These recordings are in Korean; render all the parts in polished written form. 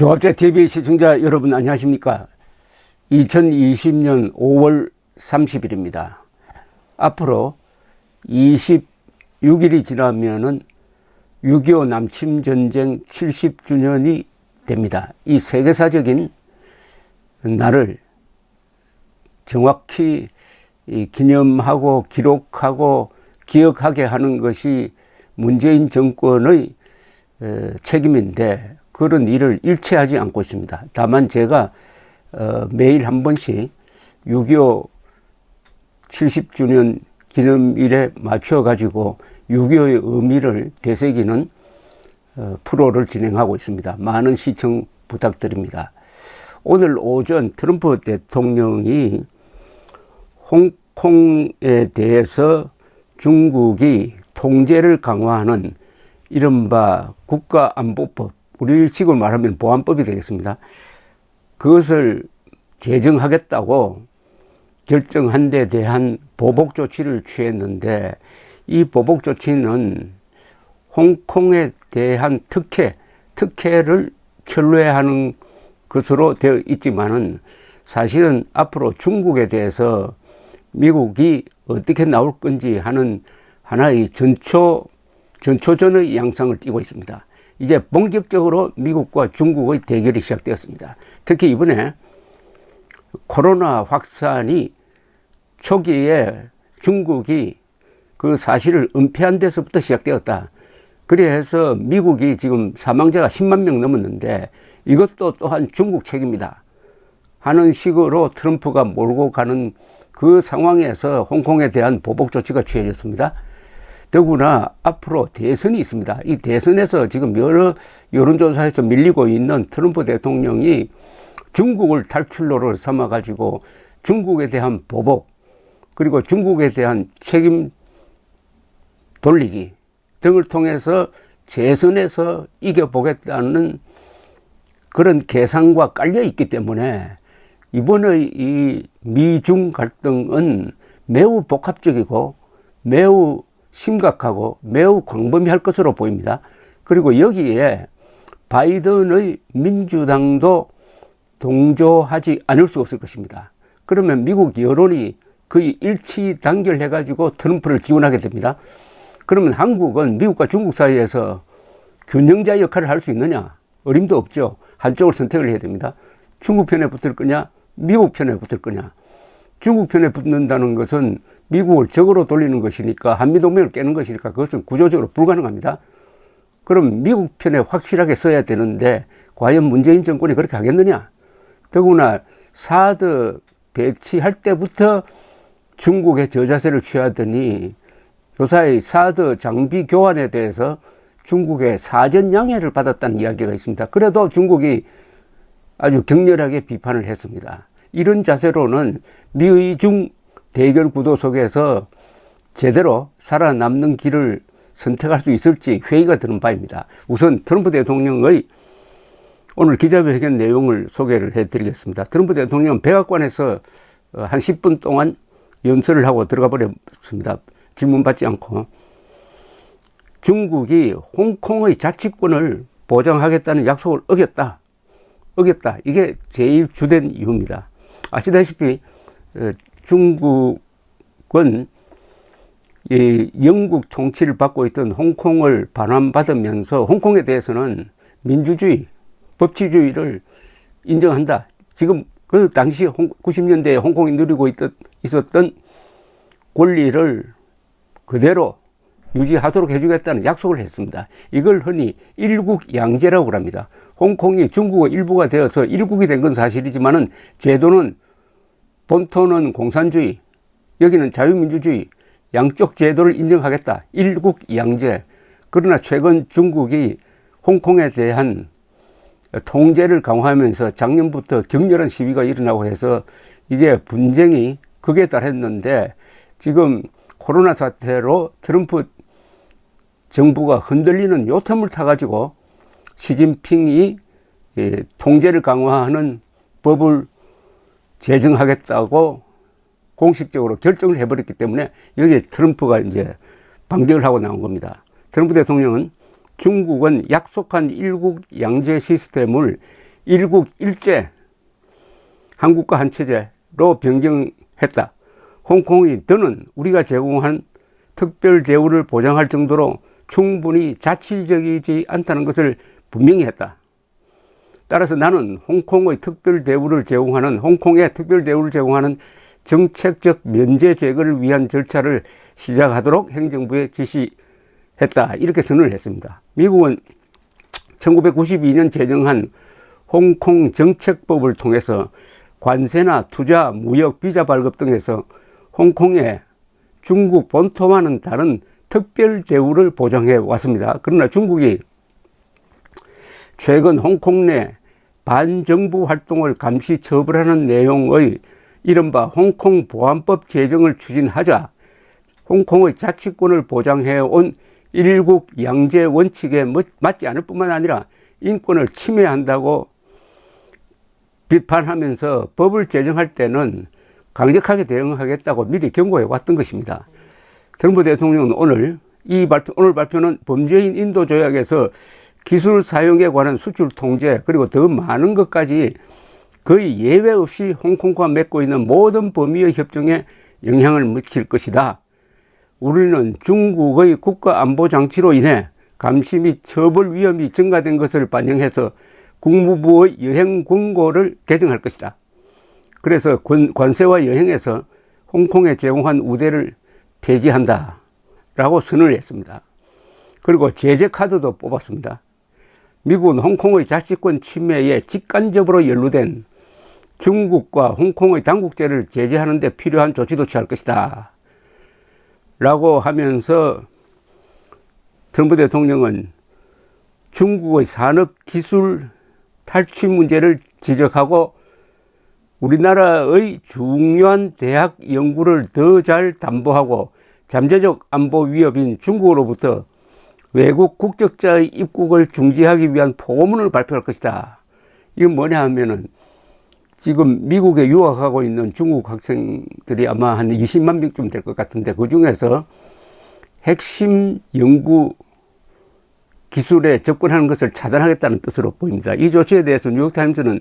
조합제 TV 시청자 여러분 안녕하십니까? 2020년 5월 30일입니다. 앞으로 26일이 지나면은 6.25 남침전쟁 70주년이 됩니다. 이 세계사적인 날을 정확히 기념하고 기록하고 기억하게 하는 것이 문재인 정권의 책임인데 그런 일을 일체하지 않고 있습니다. 다만 제가 매일 한 번씩 6.25 70주년 기념일에 맞춰 가지고 6.25의 의미를 되새기는 프로를 진행하고 있습니다. 많은 시청 부탁드립니다. 오늘 오전 트럼프 대통령이 홍콩에 대해서 중국이 통제를 강화하는 이른바 국가안보법, 우리식으로 말하면 보안법이 되겠습니다. 그것을 제정하겠다고 결정한 데 대한 보복 조치를 취했는데, 이 보복 조치는 홍콩에 대한 특혜를 철회하는 것으로 되어 있지만은 사실은 앞으로 중국에 대해서 미국이 어떻게 나올 건지 하는 하나의 전초전의 양상을 띠고 있습니다. 이제 본격적으로 미국과 중국의 대결이 시작되었습니다. 특히 이번에 코로나 확산이 초기에 중국이 그 사실을 은폐한 데서부터 시작되었다. 그래서 미국이 지금 사망자가 10만 명 넘었는데 이것도 또한 중국 책임이다 하는 식으로 트럼프가 몰고 가는 그 상황에서 홍콩에 대한 보복 조치가 취해졌습니다. 더구나 앞으로 대선이 있습니다. 이 대선에서 지금 여러 여론조사에서 밀리고 있는 트럼프 대통령이 중국을 탈출로를 삼아가지고 중국에 대한 보복, 그리고 중국에 대한 책임 돌리기 등을 통해서 재선에서 이겨보겠다는 그런 계산과 깔려 있기 때문에 이번의 이 미중 갈등은 매우 복합적이고 매우 심각하고 매우 광범위할 것으로 보입니다. 그리고 여기에 바이든의 민주당도 동조하지 않을 수 없을 것입니다. 그러면 미국 여론이 거의 일치 단결해 가지고 트럼프를 지원하게 됩니다. 그러면 한국은 미국과 중국 사이에서 균형자 역할을 할 수 있느냐? 어림도 없죠. 한쪽을 선택을 해야 됩니다. 중국 편에 붙을 거냐? 미국 편에 붙을 거냐? 중국 편에 붙는다는 것은 미국을 적으로 돌리는 것이니까, 한미동맹을 깨는 것이니까 그것은 구조적으로 불가능합니다. 그럼 미국 편에 확실하게 서야 되는데 과연 문재인 정권이 그렇게 하겠느냐? 더구나 사드 배치할 때부터 중국의 저자세를 취하더니 요사이 사드 장비 교환에 대해서 중국의 사전 양해를 받았다는 이야기가 있습니다. 그래도 중국이 아주 격렬하게 비판을 했습니다. 이런 자세로는 미중 대결 구도 속에서 제대로 살아남는 길을 선택할 수 있을지 회의가 드는 바입니다. 우선 트럼프 대통령의 오늘 기자회견 내용을 소개를 해드리겠습니다. 트럼프 대통령은 백악관에서 한 10분 동안 연설을 하고 들어가 버렸습니다. 질문 받지 않고. 중국이 홍콩의 자치권을 보장하겠다는 약속을 어겼다. 이게 제일 주된 이유입니다. 아시다시피 중국은 영국 통치를 받고 있던 홍콩을 반환받으면서 홍콩에 대해서는 민주주의, 법치주의를 인정한다. 지금 그 당시 90년대에 홍콩이 누리고 있었던 권리를 그대로 유지하도록 해주겠다는 약속을 했습니다. 이걸 흔히 일국양제라고 합니다. 홍콩이 중국의 일부가 되어서 일국이 된 건 사실이지만은 제도는 본토는 공산주의, 여기는 자유민주주의, 양쪽 제도를 인정하겠다. 일국양제. 그러나 최근 중국이 홍콩에 대한 통제를 강화하면서 작년부터 격렬한 시위가 일어나고 해서 이게 분쟁이 극에 달했는데, 지금 코로나 사태로 트럼프 정부가 흔들리는 요 틈을 타가지고 시진핑이 통제를 강화하는 법을 제정하겠다고 공식적으로 결정을 해버렸기 때문에 여기에 트럼프가 이제 반격을 하고 나온 겁니다. 트럼프 대통령은 중국은 약속한 일국 양제 시스템을 일국 일제, 한국과 한 체제로 변경했다. 홍콩이 더는 우리가 제공한 특별 대우를 보장할 정도로 충분히 자치적이지 않다는 것을 분명히 했다. 따라서 나는 홍콩의 특별 대우를 제공하는 정책적 면제 제거를 위한 절차를 시작하도록 행정부에 지시했다. 이렇게 선언을 했습니다. 미국은 1992년 제정한 홍콩 정책법을 통해서 관세나 투자, 무역, 비자 발급 등에서 홍콩에 중국 본토와는 다른 특별 대우를 보장해 왔습니다. 그러나 중국이 최근 홍콩 내 반정부 활동을 감시 처벌하는 내용의 이른바 홍콩 보안법 제정을 추진하자 홍콩의 자치권을 보장해온 일국 양제 원칙에 맞지 않을 뿐만 아니라 인권을 침해한다고 비판하면서 법을 제정할 때는 강력하게 대응하겠다고 미리 경고해 왔던 것입니다. 트럼프 대통령은 오늘 발표는 범죄인 인도 조약에서 기술 사용에 관한 수출 통제 그리고 더 많은 것까지 거의 예외 없이 홍콩과 맺고 있는 모든 범위의 협정에 영향을 미칠 것이다. 우리는 중국의 국가안보장치로 인해 감시 및 처벌 위험이 증가된 것을 반영해서 국무부의 여행 권고를 개정할 것이다. 그래서 관세와 여행에서 홍콩에 제공한 우대를 폐지한다 라고 선언을 했습니다. 그리고 제재 카드도 뽑았습니다. 미국은 홍콩의 자치권 침해에 직간접으로 연루된 중국과 홍콩의 당국제를 제재하는 데 필요한 조치도 취할 것이다 라고 하면서 트럼프 대통령은 중국의 산업기술 탈취 문제를 지적하고 우리나라의 중요한 대학 연구를 더 잘 담보하고 잠재적 안보 위협인 중국으로부터 외국 국적자의 입국을 중지하기 위한 포고문을 발표할 것이다. 이건 뭐냐 하면은 지금 미국에 유학하고 있는 중국 학생들이 아마 한 20만 명쯤 될 것 같은데 그 중에서 핵심 연구 기술에 접근하는 것을 차단하겠다는 뜻으로 보입니다. 이 조치에 대해서 뉴욕타임스는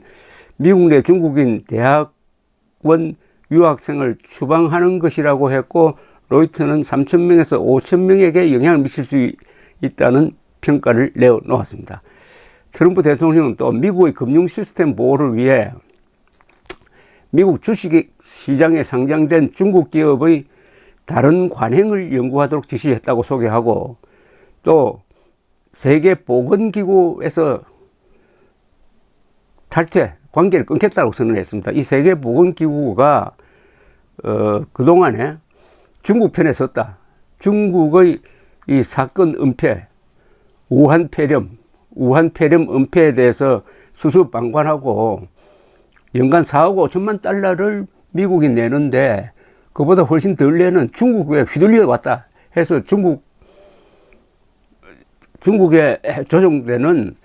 미국 내 중국인 대학원 유학생을 추방하는 것이라고 했고 로이터는 3,000명에서 5,000명에게 영향을 미칠 수 있다는 평가를 내어놓았습니다. 트럼프 대통령은 또 미국의 금융 시스템 보호를 위해 미국 주식시장에 상장된 중국 기업의 다른 관행을 연구하도록 지시했다고 소개하고 또 세계보건기구에서 탈퇴, 관계를 끊겠다고 선언했습니다. 이 세계보건기구가 그동안에 중국 편에 섰다. 중국의 이 사건 은폐, 우한 폐렴 은폐에 대해서 수수방관하고 연간 4억 5천만 달러를 미국이 내는데 그보다 훨씬 덜 내는 중국에 휘둘려 왔다 해서 중국에 조정되는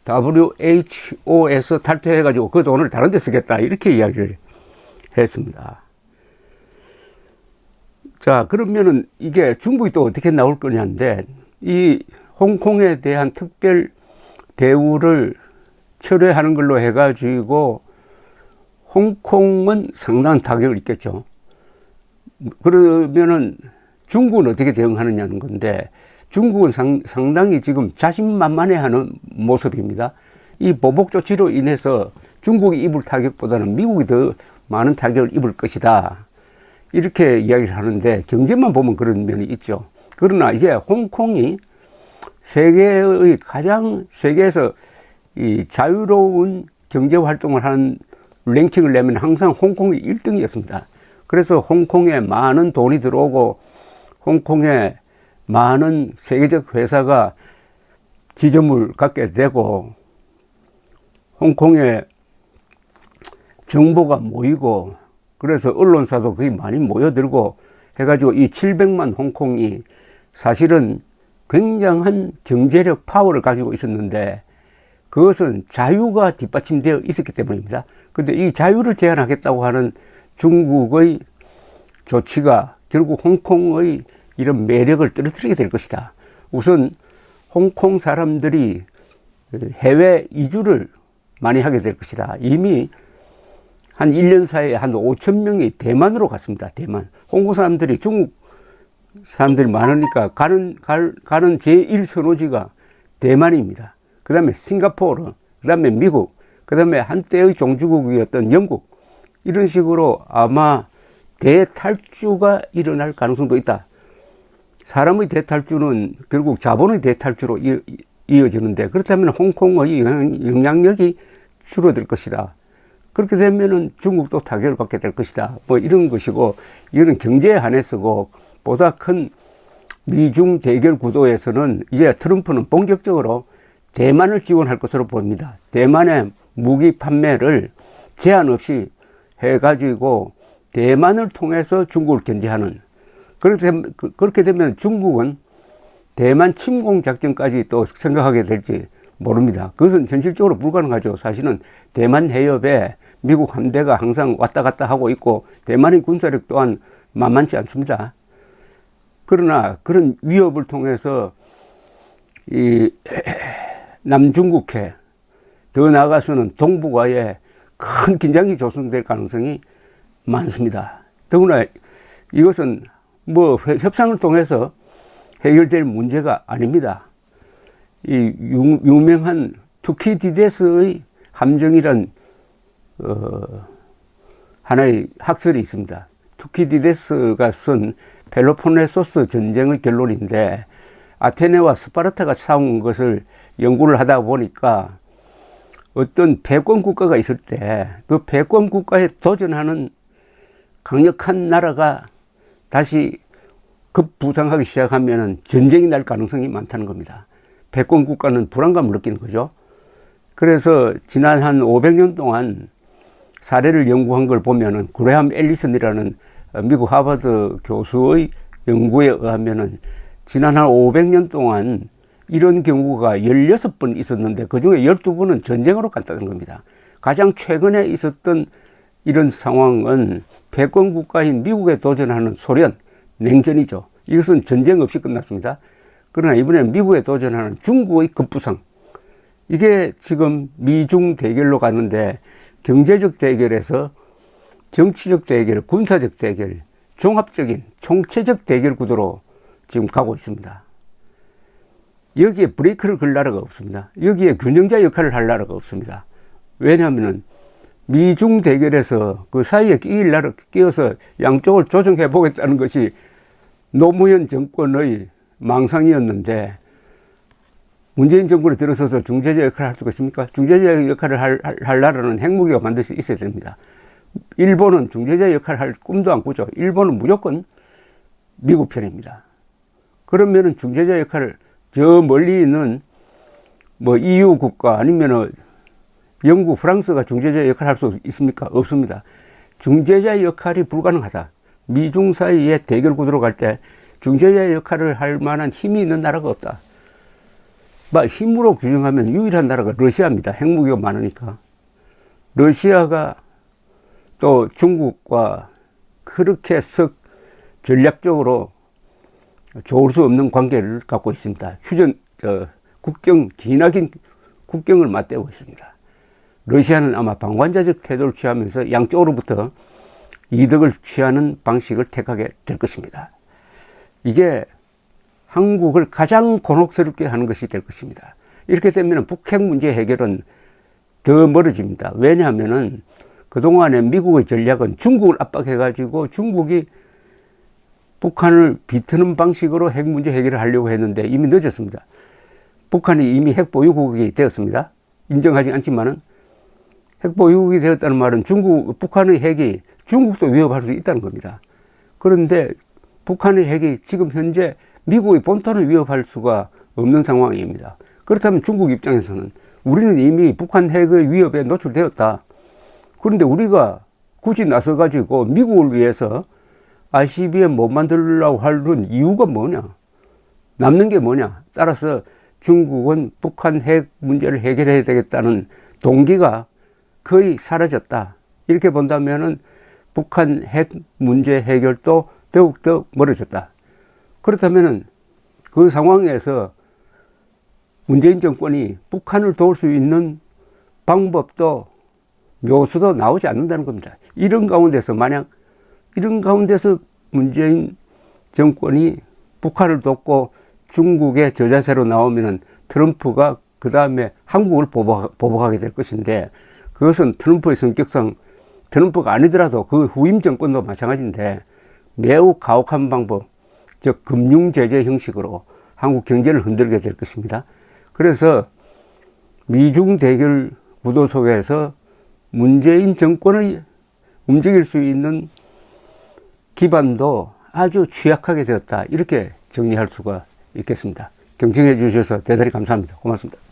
WHO에서 탈퇴해가지고 그 돈을 다른 데 쓰겠다 이렇게 이야기를 했습니다. 자, 그러면은 이게 중국이 또 어떻게 나올 거냐인데 이 홍콩에 대한 특별 대우를 철회하는 걸로 해가지고 홍콩은 상당한 타격을 입겠죠. 그러면은 중국은 어떻게 대응하느냐는 건데 중국은 상당히 지금 자신만만해하는 모습입니다. 이 보복 조치로 인해서 중국이 입을 타격보다는 미국이 더 많은 타격을 입을 것이다. 이렇게 이야기를 하는데 경제만 보면 그런 면이 있죠. 그러나 이제 홍콩이 세계에서 이 자유로운 경제 활동을 하는 랭킹을 내면 항상 홍콩이 1등이었습니다. 그래서 홍콩에 많은 돈이 들어오고 홍콩에 많은 세계적 회사가 지점을 갖게 되고 홍콩에 정보가 모이고 그래서 언론사도 거의 많이 모여들고 해가지고 이 700만 홍콩이 사실은 굉장한 경제력 파워를 가지고 있었는데 그것은 자유가 뒷받침되어 있었기 때문입니다. 근데 이 자유를 제한하겠다고 하는 중국의 조치가 결국 홍콩의 이런 매력을 떨어뜨리게 될 것이다. 우선 홍콩 사람들이 해외 이주를 많이 하게 될 것이다. 이미 한 1년 사이에 한 5천 명이 대만으로 갔습니다. 대만. 홍콩 사람들이 중국 사람들이 많으니까 가는 제1 선호지가 대만입니다. 그 다음에 싱가포르, 그 다음에 미국, 그 다음에 한때의 종주국이었던 영국, 이런 식으로 아마 대탈주가 일어날 가능성도 있다. 사람의 대탈주는 결국 자본의 대탈주로 이어지는데, 그렇다면 홍콩의 영향력이 줄어들 것이다. 그렇게 되면은 중국도 타격을 받게 될 것이다. 뭐 이런 것이고, 이거는 경제에 한해서고, 보다 큰 미중 대결 구도에서는 이제 트럼프는 본격적으로 대만을 지원할 것으로 보입니다. 대만의 무기 판매를 제한 없이 해가지고 대만을 통해서 중국을 견제하는, 그렇게 되면 중국은 대만 침공 작전까지 또 생각하게 될지 모릅니다. 그것은 현실적으로 불가능하죠. 사실은 대만 해협에 미국 함대가 항상 왔다 갔다 하고 있고, 대만의 군사력 또한 만만치 않습니다. 그러나 그런 위협을 통해서 이 남중국해, 더 나아가서는 동북아에 큰 긴장이 조성될 가능성이 많습니다. 더구나 이것은 뭐 협상을 통해서 해결될 문제가 아닙니다. 이 유명한 투키디데스의 함정이란 하나의 학설이 있습니다. 투키디데스가 쓴 펠로폰네소스 전쟁의 결론인데, 아테네와 스파르타가 싸운 것을 연구를 하다 보니까 어떤 패권 국가가 있을 때 그 패권 국가에 도전하는 강력한 나라가 다시 급부상하기 시작하면 전쟁이 날 가능성이 많다는 겁니다. 패권 국가는 불안감을 느끼는 거죠. 그래서 지난 한 500년 동안 사례를 연구한 걸 보면은, 그레함 앨리슨이라는 미국 하버드 교수의 연구에 의하면은 지난 한 500년 동안 이런 경우가 16번 있었는데 그 중에 12번은 전쟁으로 갔다는 겁니다. 가장 최근에 있었던 이런 상황은 패권 국가인 미국에 도전하는 소련, 냉전이죠. 이것은 전쟁 없이 끝났습니다. 그러나 이번에 미국에 도전하는 중국의 급부상, 이게 지금 미중 대결로 가는데, 경제적 대결에서 정치적 대결, 군사적 대결, 종합적인 총체적 대결 구도로 지금 가고 있습니다. 여기에 브레이크를 걸 나라가 없습니다. 여기에 균형자 역할을 할 나라가 없습니다. 왜냐하면 미중 대결에서 그 사이에 끼어서 양쪽을 조정해 보겠다는 것이 노무현 정권의 망상이었는데, 문재인 정권에 들어서서 중재자 역할을 할 수가 있습니까? 중재자 역할을 할 나라는 핵무기가 반드시 있어야 됩니다. 일본은 중재자 역할을 할 꿈도 안 꾸죠. 일본은 무조건 미국 편입니다. 그러면은 중재자 역할을, 저 멀리 있는 뭐 EU 국가 아니면은 영국, 프랑스가 중재자 역할을 할 수 있습니까? 없습니다. 중재자 역할이 불가능하다. 미중 사이에 대결 구도로 갈 때 중재자 역할을 할 만한 힘이 있는 나라가 없다. 힘으로 규정하면 유일한 나라가 러시아입니다. 핵무기가 많으니까. 러시아가 또 중국과 그렇게 썩 전략적으로 좋을 수 없는 관계를 갖고 있습니다. 기나긴 국경을 맞대고 있습니다. 러시아는 아마 방관자적 태도를 취하면서 양쪽으로부터 이득을 취하는 방식을 택하게 될 것입니다. 이게 한국을 가장 곤혹스럽게 하는 것이 될 것입니다. 이렇게 되면 북핵 문제 해결은 더 멀어집니다. 왜냐하면은 그동안에 미국의 전략은 중국을 압박해가지고 중국이 북한을 비트는 방식으로 핵 문제 해결을 하려고 했는데 이미 늦었습니다. 북한이 이미 핵 보유국이 되었습니다. 인정하지 않지만은 핵 보유국이 되었다는 말은 북한의 핵이 중국도 위협할 수 있다는 겁니다. 그런데 북한의 핵이 지금 현재 미국의 본토를 위협할 수가 없는 상황입니다. 그렇다면 중국 입장에서는 우리는 이미 북한 핵의 위협에 노출되었다. 그런데 우리가 굳이 나서가지고 미국을 위해서 ICBM 못 만들려고 하는 이유가 뭐냐? 남는 게 뭐냐? 따라서 중국은 북한 핵 문제를 해결해야 되겠다는 동기가 거의 사라졌다. 이렇게 본다면은 북한 핵 문제 해결도 더욱더 멀어졌다. 그렇다면은 그 상황에서 문재인 정권이 북한을 도울 수 있는 방법도 묘수도 나오지 않는다는 겁니다. 이런 가운데서 문재인 정권이 북한을 돕고 중국의 저자세로 나오면은 트럼프가 그 다음에 한국을 보복하게 될 것인데, 그것은 트럼프의 성격상 트럼프가 아니더라도 그 후임 정권도 마찬가지인데 매우 가혹한 방법, 즉 금융 제재 형식으로 한국 경제를 흔들게 될 것입니다. 그래서 미중 대결 구도 속에서 문재인 정권의 움직일 수 있는 기반도 아주 취약하게 되었다, 이렇게 정리할 수가 있겠습니다. 경청해 주셔서 대단히 감사합니다. 고맙습니다.